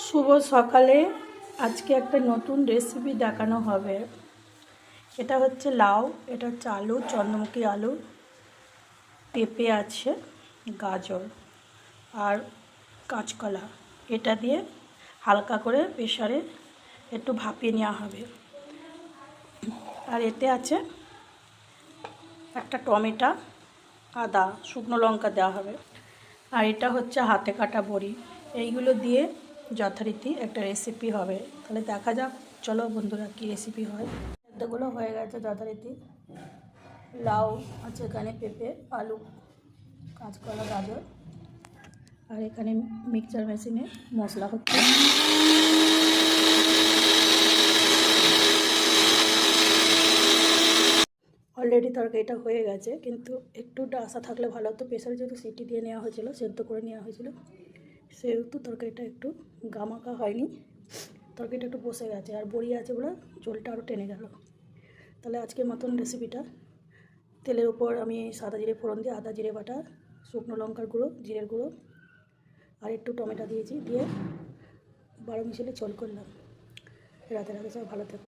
শুভ সকালে আজকে একটা নতুন রেসিপি দেখানো হবে। এটা হচ্ছে লাউ, এটা হচ্ছে আলু, চন্দ্রমুখী আলু, পেঁপে আছে, গাজর আর কাঁচকলা। এটা দিয়ে হালকা করে প্রেসারে একটু ভাপিয়ে নেওয়া হবে। আর এতে আছে একটা টমেটো, আদা, শুকনো লঙ্কা দেওয়া হবে। আর এটা হচ্ছে হাতে কাটা বড়ি। এইগুলো দিয়ে যথারীতি একটা রেসিপি হবে। তাহলে দেখা যাক, চলো বন্ধুরা কী রেসিপি হয়। এতগুলো হয়ে গেছে যথারীতি। লাউ আছে এখানে, পেঁপে, আলু, কাঁচকলা, গাজর। আর এখানে মিক্সচার মেশিনে মশলা হচ্ছে। অলরেডি তরকারিটা হয়ে গেছে, কিন্তু একটু ডাসা থাকলে ভালো হতো। প্রেসারে যেহেতু সিটি দিয়ে নেওয়া হয়েছিল, সেদ্ধ করে নেওয়া হয়েছিল, সেহেতু তরকারিটা একটু গামাখা হয়নি, তরকারিটা একটু বসে গেছে। আর বড়ি আছে বলে ঝোলটা আরও টেনে গেল। তাহলে আজকের মতন রেসিপিটা, তেলের উপর আমি সাদা জিরে ফোড়ন দিয়ে আদা জিরে বাটা, শুকনো লঙ্কার গুঁড়ো, জিরের গুঁড়ো আর একটু টমেটো দিয়েছি, দিয়ে 12 মিশালে ঝোল করলাম। রাতে সব ভালো থাকবে।